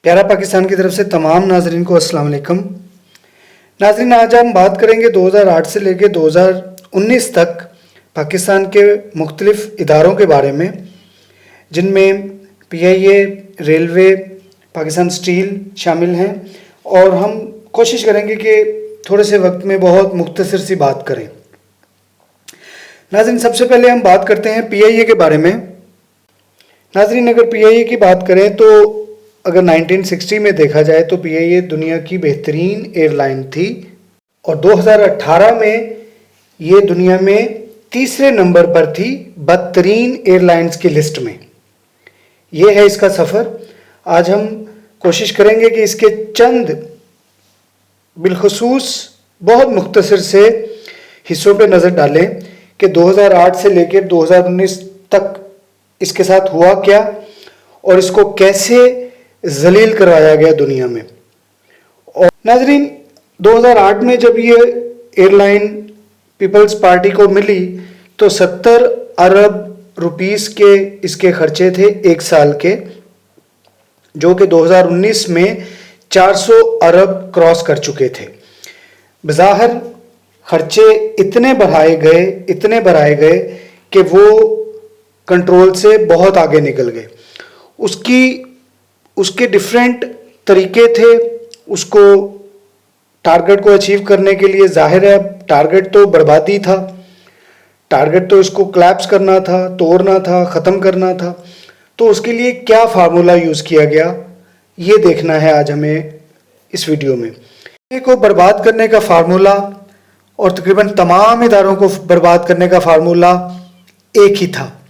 प्यारा पाकिस्तान की तरफ से तमाम नाजरीन को अस्सलाम वालेकुम। नाजरीन, आज हम बात करेंगे 2008 से लेकर 2019 तक पाकिस्तान के मुख्तलिफ इदारों के बारे में, जिनमें PIA, रेलवे, पाकिस्तान स्टील शामिल हैं। और हम कोशिश करेंगे कि थोड़े से वक्त में बहुत मुख्तसर सी बात करें। नाजरीन, सबसे पहले हम बात करते हैं PIA के बारे में। नाजरीन, अगर PIA की बात करें तो अगर 1960 में देखा जाए तो PIA दुनिया की बेहतरीन एयरलाइन थी और 2018 में ये दुनिया में तीसरे नंबर पर थी बदतरीन एयरलाइंस की लिस्ट में। ये है इसका सफ़र। आज हम कोशिश करेंगे कि इसके चंद बिलखुसूस बहुत मुख्तसर से हिस्सों पे नज़र डालें कि 2008 से लेकर 2019 तक इसके साथ हुआ क्या और इसको कैसे जलील करवाया गया दुनिया में। और नाजरीन, 2008 में जब ये एयरलाइन पीपल्स पार्टी को मिली तो 70 अरब रुपीस के इसके खर्चे थे एक साल के, जो कि 2019 में 400 अरब क्रॉस कर चुके थे। बज़ाहिर खर्चे इतने बढ़ाए गए कि वो कंट्रोल से बहुत आगे निकल गए। उसके डिफरेंट तरीके थे उसको टारगेट को अचीव करने के लिए। जाहिर है टारगेट तो बर्बादी था, टारगेट तो इसको क्लैप्स करना था, तोड़ना था, ख़त्म करना था। तो उसके लिए क्या फार्मूला यूज़ किया गया ये देखना है आज हमें इस वीडियो में। को बर्बाद करने का फार्मूला और तकरीबन तमाम इदारों को बर्बाद करने का फार्मूला एक ही था,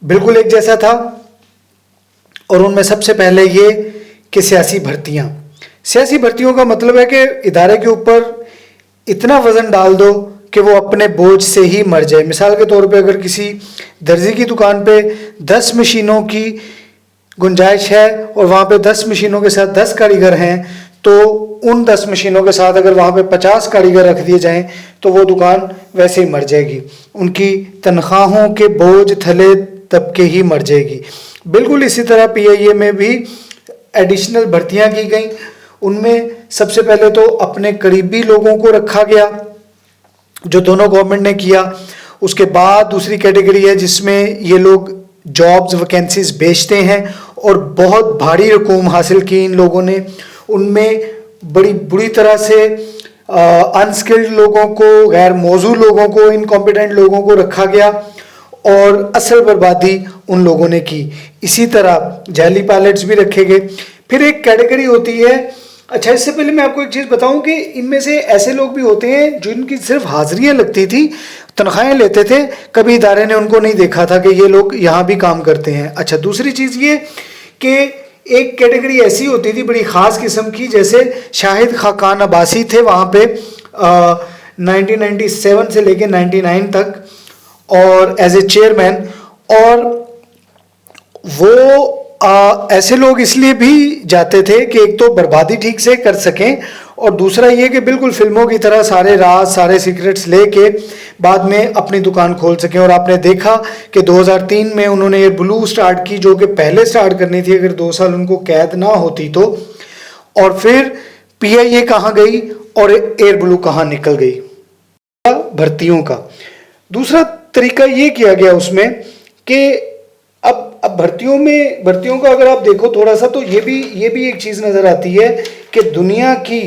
बिल्कुल एक जैसा था। और उनमें सबसे पहले ये कि सियासी भर्तियों का मतलब है कि इदारे के ऊपर इतना वज़न डाल दो कि वो अपने बोझ से ही मर जाए। मिसाल के तौर पे अगर किसी दर्जी की दुकान पे 10 मशीनों की गुंजाइश है और वहाँ पे 10 मशीनों के साथ 10 कारीगर हैं, तो उन 10 मशीनों के साथ अगर वहाँ पे 50 कारीगर रख दिए जाएं तो वो दुकान वैसे ही मर जाएगी, उनकी तनख्वाहों के बोझ थले तबके ही मर जाएगी। बिल्कुल इसी तरह PIA में भी एडिशनल भर्तियां की गई। उनमें सबसे पहले तो अपने करीबी लोगों को रखा गया, जो दोनों गवर्नमेंट ने किया। उसके बाद दूसरी कैटेगरी है जिसमें ये लोग जॉब्स वैकेंसीज बेचते हैं और बहुत भारी रकूम हासिल की इन लोगों ने। उनमें बड़ी बुरी तरह से अनस्किल्ड लोगों को, गैर मौजूद लोगों को, इनकॉम्पिटेंट लोगों को रखा गया और असल बर्बादी उन लोगों ने की। इसी तरह जाली पायलट्स भी रखे गए। फिर एक कैटेगरी होती है, अच्छा इससे पहले मैं आपको एक चीज़ बताऊं कि इनमें से ऐसे लोग भी होते हैं जिनकी सिर्फ हाजिरियां लगती थी, तनख्वाहें लेते थे, कभी इदारे ने उनको नहीं देखा था कि ये लोग यहाँ भी काम करते हैं। अच्छा, दूसरी चीज़ ये कि एक कैटेगरी ऐसी होती थी बड़ी ख़ास किस्म की, जैसे शाहिद खाकान अब्बासी थे वहाँ पे 1997 से लेकर 99 तक और एज ए चेयरमैन। और वो ऐसे लोग इसलिए भी जाते थे कि एक तो बर्बादी ठीक से कर सकें और दूसरा ये कि बिल्कुल फिल्मों की तरह सारे राज, सारे सीक्रेट्स लेके बाद में अपनी दुकान खोल सकें। और आपने देखा कि 2003 में उन्होंने ये ब्लू स्टार्ट की, जो कि पहले स्टार्ट करनी थी अगर 2 साल उनको कैद ना होती तो। और फिर PIA कहाँ गई और एयर ब्लू कहाँ निकल गई। भर्तियों का दूसरा तरीका ये किया गया उसमें कि अब भर्तियों का अगर आप देखो थोड़ा सा, तो ये भी एक चीज़ नज़र आती है कि दुनिया की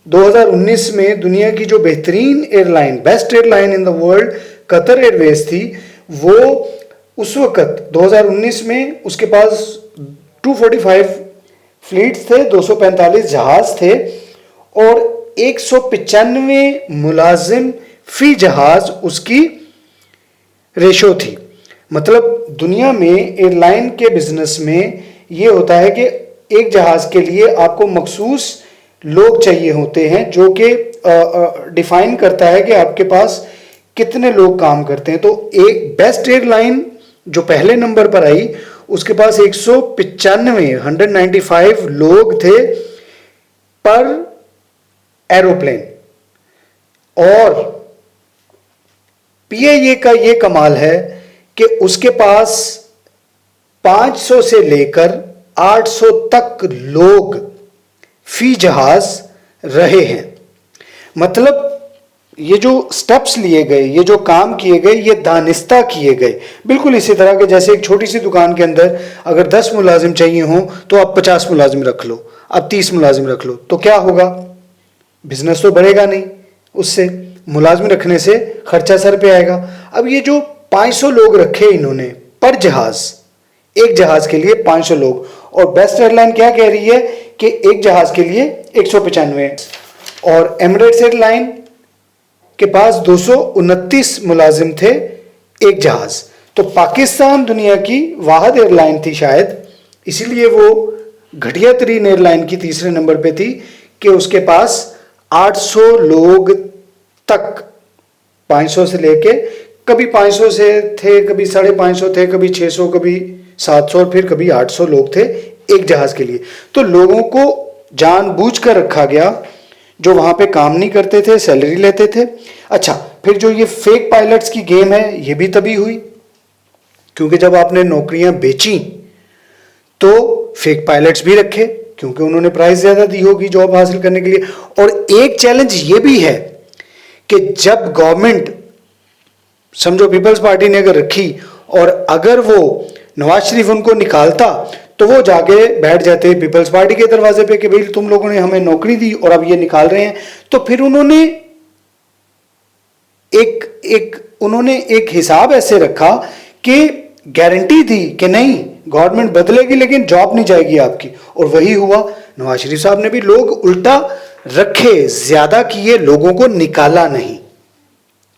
2019 में दुनिया की जो बेहतरीन airline, best airline in the world Qatar Airways थी, वो उस वक़्त 2019 में उसके पास 245 फ्लीट्स थे, 245 जहाज़ थे और 195 मुलाजिम फी जहाज़ उसकी रेशो थी। मतलब दुनिया में एयरलाइन के बिजनेस में ये होता है कि एक जहाज़ के लिए आपको मखसूस लोग चाहिए होते हैं, जो कि डिफाइन करता है कि आपके पास कितने लोग काम करते हैं। तो एक बेस्ट एयरलाइन जो पहले नंबर पर आई उसके पास 195 लोग थे पर एरोप्लेन। और PIA का ये कमाल है कि उसके पास 500 से लेकर 800 तक लोग फी जहाज रहे हैं। मतलब ये जो स्टेप्स लिए गए, ये जो काम किए गए, ये दानिस्ता किए गए। बिल्कुल इसी तरह के जैसे एक छोटी सी दुकान के अंदर अगर 10 मुलाजिम चाहिए हो तो आप 50 मुलाजिम रख लो, अब 30 मुलाजिम रख लो, तो क्या होगा? बिजनेस तो बढ़ेगा नहीं, उससे मुलाजिम रखने से खर्चा सर पे आएगा। अब ये जो 500 लोग रखे इन्होंने पर जहाज, एक जहाज के लिए 500 लोग, और बेस्ट एयरलाइन क्या कह रही है कि एक जहाज के लिए 195, और एमिरेट्स एयरलाइन के पास 229 मुलाजिम थे एक जहाज। तो पाकिस्तान दुनिया की वाहिद एयरलाइन थी शायद, इसीलिए वो घटिया तरीन एयरलाइन की तीसरे नंबर पे थी कि उसके पास 800 लोग तक, 500 से लेके, कभी 500 से थे, कभी 550 थे, कभी 600, कभी 700, और फिर कभी 800 लोग थे एक जहाज के लिए। तो लोगों को जानबूझकर रखा गया जो वहां पे काम नहीं करते थे, सैलरी लेते थे। अच्छा, फिर जो ये फेक पायलट्स की गेम है, ये भी तभी हुई क्योंकि जब आपने नौकरियां बेची तो फेक पायलट्स भी रखे, क्योंकि उन्होंने प्राइस ज्यादा दी होगी जॉब हासिल करने के लिए। और एक चैलेंज ये भी है कि जब गवर्नमेंट, समझो पीपल्स पार्टी ने अगर रखी, और अगर वो नवाज शरीफ उनको निकालता तो वो जाके बैठ जाते पीपल्स पार्टी के दरवाजे पे कि भाई तुम लोगों ने हमें नौकरी दी और अब ये निकाल रहे हैं। तो फिर उन्होंने एक हिसाब ऐसे रखा कि गारंटी थी कि नहीं गवर्नमेंट बदलेगी लेकिन जॉब नहीं जाएगी आपकी, और वही हुआ। नवाज शरीफ साहब ने भी लोग उल्टा रखे, ज्यादा किए, लोगों को निकाला नहीं।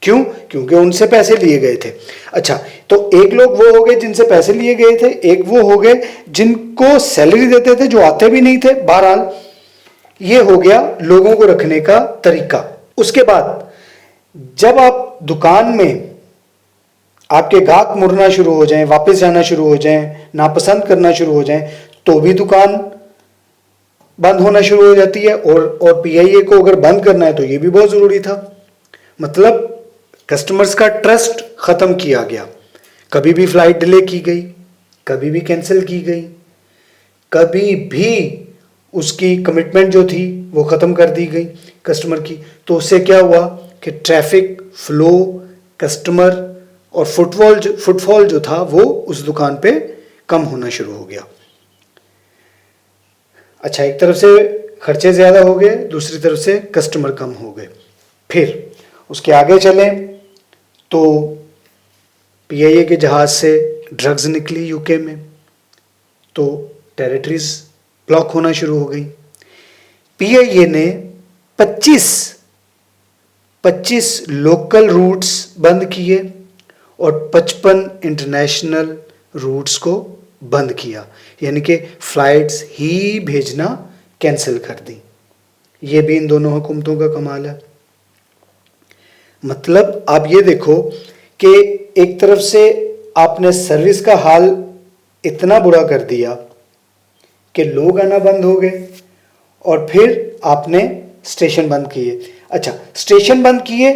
क्यों? क्योंकि उनसे पैसे लिए गए थे। अच्छा, तो एक लोग वो हो गए जिनसे पैसे लिए गए थे, एक वो हो गए जिनको सैलरी देते थे जो आते भी नहीं थे। बहरहाल ये हो गया लोगों को रखने का तरीका। उसके बाद जब आप दुकान में आपके ग्राहक मुड़ना शुरू हो जाएं, वापस जाना शुरू हो जाएं, नापसंद करना शुरू हो जाएं, तो भी दुकान बंद होना शुरू हो जाती है। और पीआईए को अगर बंद करना है तो ये भी बहुत जरूरी था। मतलब कस्टमर्स का ट्रस्ट खत्म किया गया। कभी भी फ्लाइट डिले की गई, कभी भी कैंसिल की गई, कभी भी उसकी कमिटमेंट जो थी वो खत्म कर दी गई कस्टमर की। तो उससे क्या हुआ कि ट्रैफिक फ्लो, कस्टमर और फुटफॉल जो था वो उस दुकान पे कम होना शुरू हो गया। अच्छा, एक तरफ से खर्चे ज्यादा हो गए, दूसरी तरफ से कस्टमर कम हो गए। फिर उसके आगे चलें तो पीआईए के जहाज से ड्रग्स निकली यूके में, तो टेरिटरीज ब्लॉक होना शुरू हो गई। पीआईए ने 25 लोकल रूट्स बंद किए और 55 इंटरनेशनल रूट्स को बंद किया, यानी कि फ्लाइट्स ही भेजना कैंसिल कर दी। ये भी इन दोनों हुकूमतों का कमाल है। मतलब आप ये देखो कि एक तरफ से आपने सर्विस का हाल इतना बुरा कर दिया कि लोग आना बंद हो गए, और फिर आपने स्टेशन बंद किए। अच्छा, स्टेशन बंद किए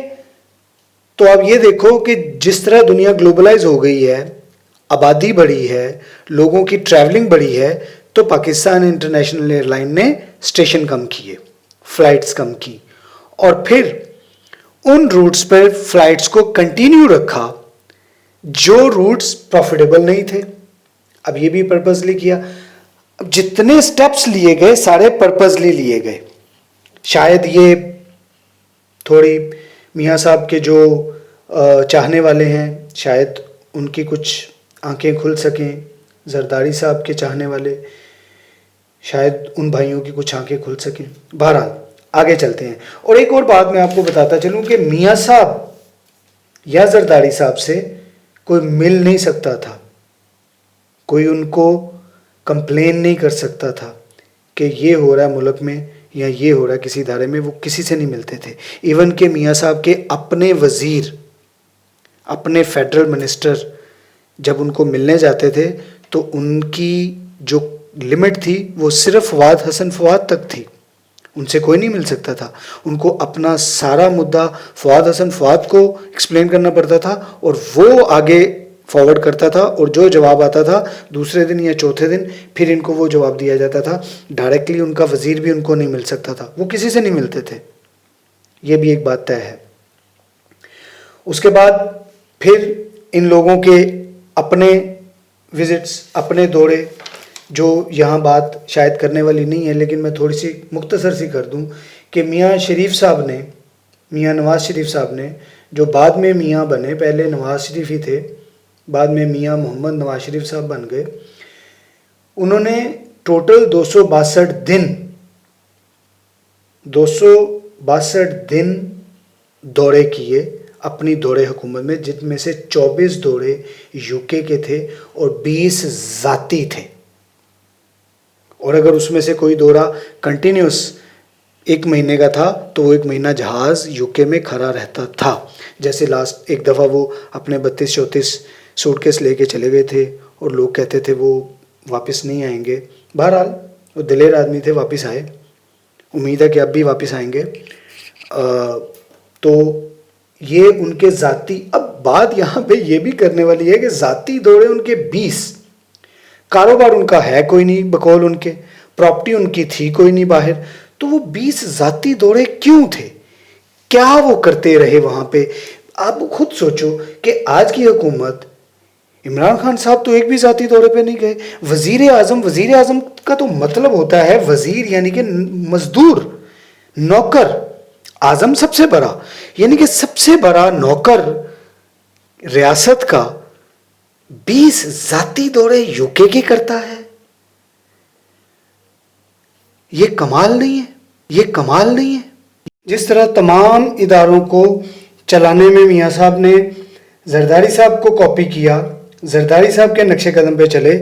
तो अब ये देखो कि जिस तरह दुनिया ग्लोबलाइज हो गई है, आबादी बढ़ी है, लोगों की ट्रैवलिंग बढ़ी है, तो पाकिस्तान इंटरनेशनल एयरलाइन ने स्टेशन कम किए, फ्लाइट्स कम की, और फिर उन रूट्स पर फ्लाइट्स को कंटिन्यू रखा जो रूट्स प्रॉफिटेबल नहीं थे। अब ये भी पर्पसली किया। अब जितने स्टेप्स लिए गए सारे पर्पसली लिए गए। शायद ये थोड़ी मियाँ साहब के जो चाहने वाले हैं, शायद उनकी कुछ आंखें खुल सकें। जरदारी साहब के चाहने वाले, शायद उन भाइयों की कुछ आंखें खुल सकें। बहरहाल आगे चलते हैं। और एक और बात मैं आपको बताता चलूं कि मियाँ साहब या जरदारी साहब से कोई मिल नहीं सकता था, कोई उनको कंप्लेन नहीं कर सकता था कि ये हो रहा है मुल्क में या ये हो रहा है किसी इदारे में। वो किसी से नहीं मिलते थे। इवन के मियाँ साहब के अपने वजीर, अपने फेडरल मिनिस्टर जब उनको मिलने जाते थे तो उनकी जो लिमिट थी वो सिर्फ फवाद हसन फवाद तक थी, उनसे कोई नहीं मिल सकता था। उनको अपना सारा मुद्दा फवाद हसन फवाद को एक्सप्लेन करना पड़ता था और वो आगे फॉरवर्ड करता था और जो जवाब आता था दूसरे दिन या चौथे दिन फिर इनको वो जवाब दिया जाता था। डायरेक्टली उनका वज़ीर भी उनको नहीं मिल सकता था, वो किसी से नहीं मिलते थे, ये भी एक बात तय है। उसके बाद फिर इन लोगों के अपने विजिट्स, अपने दौरे, जो यहाँ बात शायद करने वाली नहीं है लेकिन मैं थोड़ी सी मुख्तसर सी कर दूँ कि मियाँ शरीफ साहब ने, मियाँ नवाज़ शरीफ साहब ने, जो बाद में मियाँ बने, पहले नवाज़ शरीफ ही थे, बाद में मियाँ मोहम्मद नवाज़ शरीफ साहब बन गए, उन्होंने टोटल 262 दिन दौरे किए अपनी दौरे हुकूमत में, जिनमें से 24 दौरे यूके के थे और 20 ज़ाती थे। और अगर उसमें से कोई दौरा कंटिन्यूस 1 महीने का था तो वो 1 महीना जहाज़ यूके में खड़ा रहता था। जैसे लास्ट एक दफ़ा वो अपने 32-34 सूटकेस लेके चले गए थे और लोग कहते थे वो वापस नहीं आएंगे। बहरहाल वो दिलेर आदमी थे, वापस आए, उम्मीद है कि अब भी वापस आएंगे। तो ये उनके ज़ाती, अब बात यहाँ पे ये भी करने वाली है कि ज़ाती दौरे उनके 20, कारोबार उनका है कोई नहीं, बकौल उनके प्रॉपर्टी उनकी थी कोई नहीं बाहर, तो वो 20 ज़ाती दौरे क्यों थे, क्या वो करते रहे वहाँ पे। आप खुद सोचो कि आज की हुकूमत, इमरान खान साहब तो एक भी ज़ाती दौरे पे नहीं गए। वज़ीर आज़म का तो मतलब होता है वज़ीर यानी कि मज़दूर, नौकर, आज़म सबसे बड़ा, यानी कि सबसे बड़ा नौकर रियासत का 20 ज़ाती दौरे यूके के करता है। ये कमाल नहीं है, ये कमाल नहीं है। जिस तरह तमाम इदारों को चलाने में मियाँ साहब ने जरदारी साहब को कॉपी किया, जरदारी साहब के नक्शे कदम पे चले,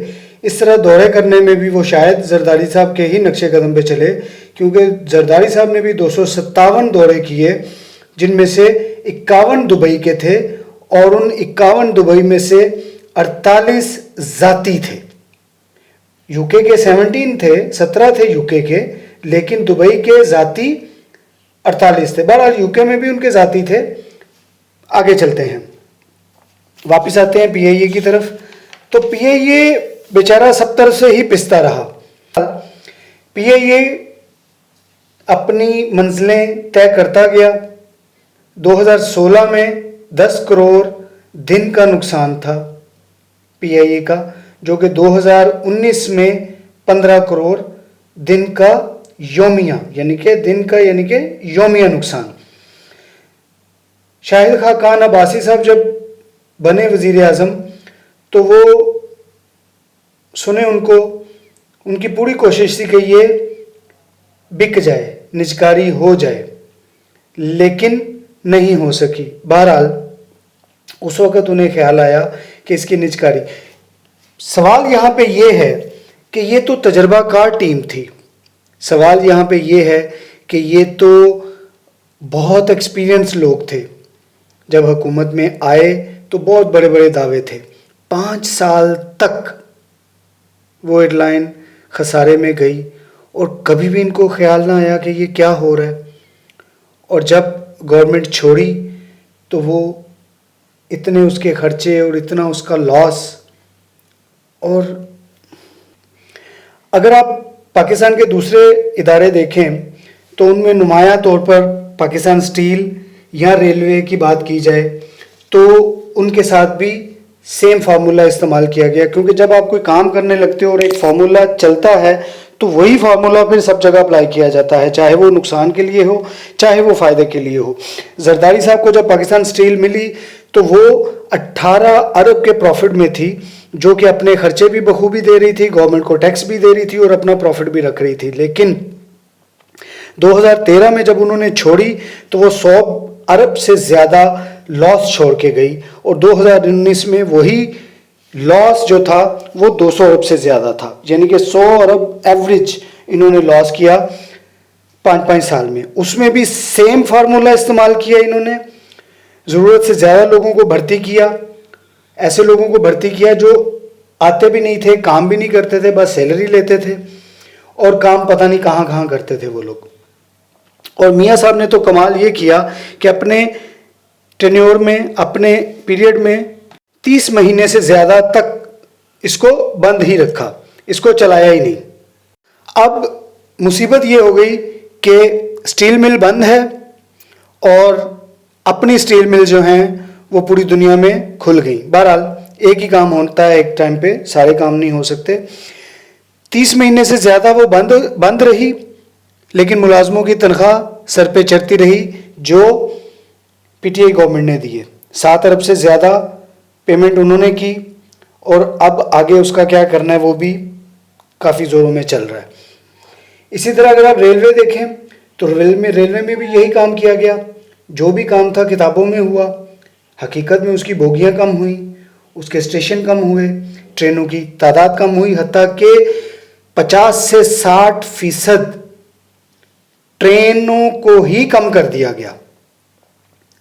इस तरह दौरे करने में भी वो शायद जरदारी साहब के ही नक्शे कदम पे चले, क्योंकि जरदारी साहब ने भी 257 दौरे किए, जिनमें से 51 दुबई के थे और उन 51 दुबई में से 48 ज़ाती थे। यूके के 17 थे यूके के, लेकिन दुबई के ज़ाती 48 थे। बहरहाल यूके में भी उनके ज़ाती थे। आगे चलते हैं, वापस आते हैं पीआईए की तरफ। तो पीआईए बेचारा सब तरफ से ही पिसता रहा। पीआईए अपनी मंजिलें तय करता गया। 2016 में 10 करोड़ दिन का नुकसान था पीआईए का, जो कि 2019 में 15 करोड़ दिन का योमिया, यानी कि योमिया नुकसान। शाहिद खान अब्बासी साहब जब बने वज़ीर आज़म तो वो सुने उनको, उनकी पूरी कोशिश थी कि ये बिक जाए, निजकारी हो जाए, लेकिन नहीं हो सकी। बहरहाल उस वक़्त उन्हें ख्याल आया कि इसकी निजकारी। सवाल यहाँ पे ये है कि ये तो तजर्बाकार टीम थी। सवाल यहाँ पे ये है कि ये तो बहुत एक्सपीरियंस लोग थे। जब हुकूमत में आए तो बहुत बड़े बड़े दावे थे। 5 साल तक वो एयरलाइन खसारे में गई और कभी भी इनको ख्याल ना आया कि ये क्या हो रहा है। और जब गवर्नमेंट छोड़ी तो वो इतने उसके खर्चे और इतना उसका लॉस। और अगर आप पाकिस्तान के दूसरे इदारे देखें तो उनमें नुमायां तौर पर पाकिस्तान स्टील या रेलवे की बात की जाए तो उनके साथ भी सेम फार्मूला इस्तेमाल किया गया, क्योंकि जब आप कोई काम करने लगते हो और एक फार्मूला चलता है तो वही फार्मूला फिर सब जगह अप्लाई किया जाता है, चाहे वो नुकसान के लिए हो चाहे वो फ़ायदे के लिए हो। जरदारी साहब को जब पाकिस्तान स्टील मिली तो वो 18 अरब के प्रॉफिट में थी, जो कि अपने खर्चे भी बखूबी दे रही थी, गवर्नमेंट को टैक्स भी दे रही थी और अपना प्रॉफिट भी रख रही थी। लेकिन 2013 में जब उन्होंने छोड़ी तो वो 100 अरब से ज़्यादा लॉस छोड़ के गई और 2019 में वही लॉस जो था वो 200 अरब से ज़्यादा था, यानी कि 100 अरब एवरेज इन्होंने लॉस किया 5-5 साल में। उसमें भी सेम फार्मूला इस्तेमाल किया इन्होंने, ज़रूरत से ज़्यादा लोगों को भर्ती किया, ऐसे लोगों को भर्ती किया जो आते भी नहीं थे, काम भी नहीं करते थे, बस सैलरी लेते थे और काम पता नहीं कहाँ कहाँ करते थे वो लोग। और मियाँ साहब ने तो कमाल ये किया कि अपने टेन्योर में, अपने पीरियड में 30 महीने से ज़्यादा तक इसको बंद ही रखा, इसको चलाया ही नहीं। अब मुसीबत ये हो गई कि स्टील मिल बंद है और अपनी स्टील मिल जो हैं वो पूरी दुनिया में खुल गई। बहरहाल एक ही काम होता है एक टाइम पे, सारे काम नहीं हो सकते। 30 महीने से ज़्यादा वो बंद रही, लेकिन मुलाजमों की तनख्वाह सर पे चढ़ती रही जो पीटीआई गवर्नमेंट ने दिए। 7 अरब से ज़्यादा पेमेंट उन्होंने की और अब आगे उसका क्या करना है वो भी काफ़ी ज़ोरों में चल रहा है। इसी तरह अगर आप रेलवे देखें तो रेलवे में भी यही काम किया गया। जो भी काम था किताबों में हुआ, हकीकत में उसकी बोगियां कम हुई, उसके स्टेशन कम हुए, ट्रेनों की तादाद कम हुई, हत्ता कि 50 से 60% ट्रेनों को ही कम कर दिया गया।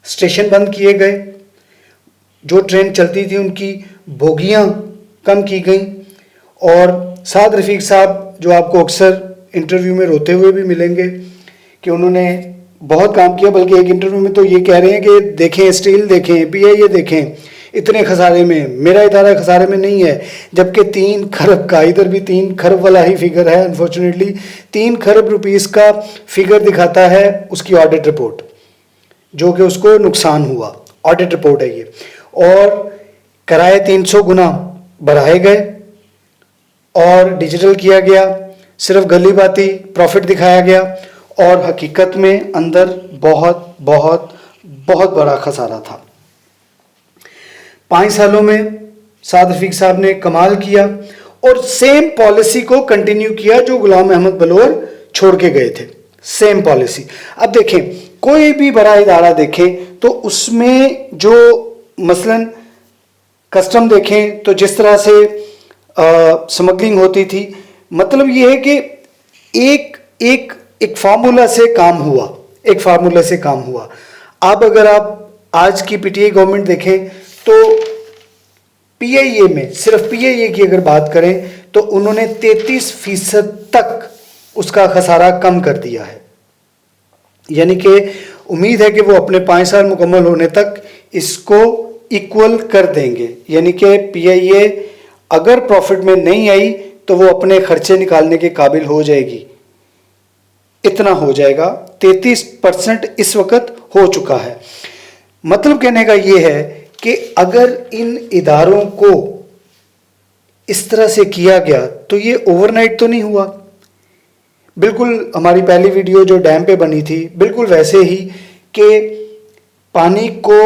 स्टेशन बंद किए गए, जो ट्रेन चलती थी उनकी बोगियां कम की गई। और साद रफीक साहब जो आपको अक्सर इंटरव्यू में रोते हुए भी मिलेंगे कि उन्होंने बहुत काम किया, बल्कि एक इंटरव्यू में तो ये कह रहे हैं कि देखें स्टील देखें, पीआईए देखें, इतने खसारे में, मेरा इदारा खसारे में नहीं है। जबकि 3 खरब का, इधर भी 3 खरब वाला ही फिगर है। अनफॉर्चुनेटली 3 खरब रुपीस का फिगर दिखाता है उसकी ऑडिट रिपोर्ट, जो कि उसको नुकसान हुआ। ऑडिट रिपोर्ट है ये। और किराए 300 गुना बढ़ाए गए और डिजिटल किया गया। सिर्फ गली बाती प्रॉफिट दिखाया गया और हकीकत में अंदर बहुत बहुत बहुत बड़ा खसारा था। 5 सालों में साद रफीक साहब ने कमाल किया और सेम पॉलिसी को कंटिन्यू किया जो गुलाम अहमद बलोर छोड़ के गए थे। Same policy. अब देखें, कोई भी बड़ा इदारा देखें तो उसमें जो मसलन कस्टम देखें तो जिस तरह से स्मगलिंग होती थी, मतलब ये है कि एक फार्मूला से काम हुआ, एक फार्मूला से काम हुआ। अब अगर आप आज की पीटीआई गवर्नमेंट देखें तो पीआईए में, सिर्फ पीआईए की अगर बात करें तो उन्होंने 33% तक उसका खसारा कम कर दिया है। यानी कि उम्मीद है कि वो अपने 5 साल मुकम्मल होने तक इसको इक्वल कर देंगे। यानी कि पीआईए अगर प्रॉफिट में नहीं आई तो वो अपने खर्चे निकालने के काबिल हो जाएगी, इतना हो जाएगा। 33% इस वक्त हो चुका है। मतलब कहने का ये है कि अगर इन इदारों को इस तरह से किया गया तो ये ओवरनाइट तो नहीं हुआ। बिल्कुल हमारी पहली वीडियो जो डैम पे बनी थी, बिल्कुल वैसे ही कि पानी को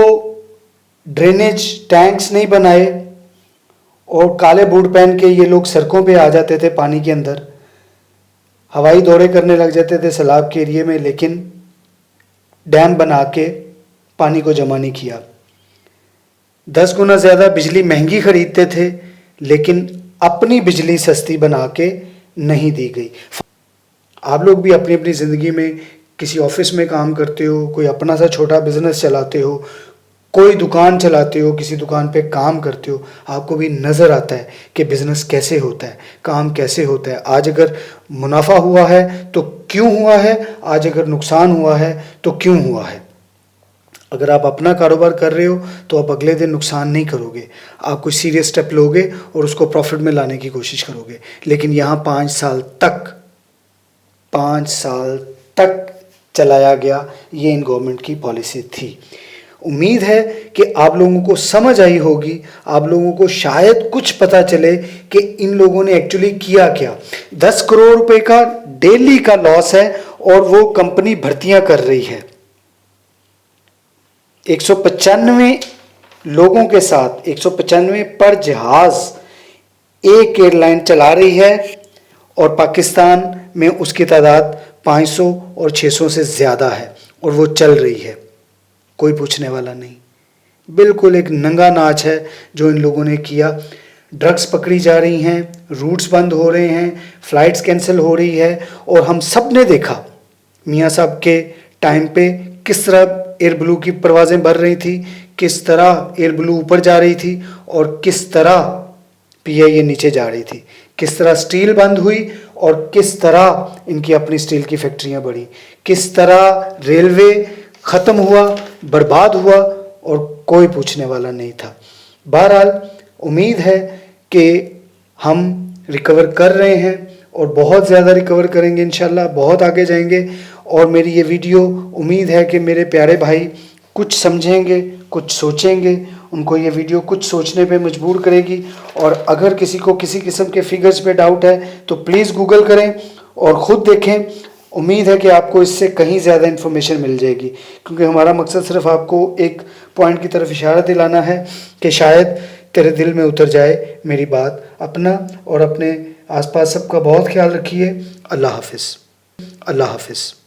ड्रेनेज टैंक्स नहीं बनाए और काले बूट पहन के ये लोग सड़कों पे आ जाते थे पानी के अंदर, हवाई दौरे करने लग जाते थे सैलाब के एरिए में, लेकिन डैम बना के पानी को जमा नहीं किया। 10 गुना ज़्यादा बिजली महंगी खरीदते थे, लेकिन अपनी बिजली सस्ती बना के नहीं दी गई। आप लोग भी अपनी अपनी ज़िंदगी में किसी ऑफिस में काम करते हो, कोई अपना सा छोटा बिजनेस चलाते हो, कोई दुकान चलाते हो, किसी दुकान पे काम करते हो, आपको भी नज़र आता है कि बिज़नेस कैसे होता है, काम कैसे होता है। आज अगर मुनाफा हुआ है तो क्यों हुआ है, आज अगर नुकसान हुआ है तो क्यों हुआ है। अगर आप अपना कारोबार कर रहे हो तो आप अगले दिन नुकसान नहीं करोगे, आप कोई सीरियस स्टेप लोगे और उसको प्रॉफिट में लाने की कोशिश करोगे। लेकिन यहाँ 5 साल तक चलाया गया, ये इन गवर्नमेंट की पॉलिसी थी। उम्मीद है कि आप लोगों को समझ आई होगी, आप लोगों को शायद कुछ पता चले कि इन लोगों ने एक्चुअली किया क्या। 10 करोड़ रुपए का डेली का लॉस है और वो कंपनी भर्तियां कर रही है। 195 लोगों के साथ 195 पर जहाज एक एयरलाइन चला रही है और पाकिस्तान में उसकी तादाद 500 और 600 से ज़्यादा है और वो चल रही है। कोई पूछने वाला नहीं। बिल्कुल एक नंगा नाच है जो इन लोगों ने किया। ड्रग्स पकड़ी जा रही हैं, रूट्स बंद हो रहे हैं, फ़्लाइट्स कैंसिल हो रही है। और हम सब ने देखा मियाँ साहब के टाइम पे किस तरह एयर ब्लू की परवाज़ें भर रही थी, किस तरह एयर ब्लू ऊपर जा रही थी और किस तरह पीआईए नीचे जा रही थी, किस तरह स्टील बंद हुई और किस तरह इनकी अपनी स्टील की फैक्ट्रियां बढ़ी, किस तरह रेलवे ख़त्म हुआ, बर्बाद हुआ और कोई पूछने वाला नहीं था। बहरहाल उम्मीद है कि हम रिकवर कर रहे हैं और बहुत ज़्यादा रिकवर करेंगे इंशाल्लाह, बहुत आगे जाएंगे। और मेरी ये वीडियो उम्मीद है कि मेरे प्यारे भाई कुछ समझेंगे, कुछ सोचेंगे, उनको ये वीडियो कुछ सोचने पे मजबूर करेगी। और अगर किसी को किसी किस्म के फिगर्स पे डाउट है तो प्लीज़ गूगल करें और ख़ुद देखें। उम्मीद है कि आपको इससे कहीं ज़्यादा इन्फॉर्मेशन मिल जाएगी, क्योंकि हमारा मकसद सिर्फ आपको एक पॉइंट की तरफ इशारा दिलाना है कि शायद तेरे दिल में उतर जाए मेरी बात। अपना और अपने आसपास सबका बहुत ख्याल रखिए। अल्लाह हाफिज़। अल्लाह हाफिज़।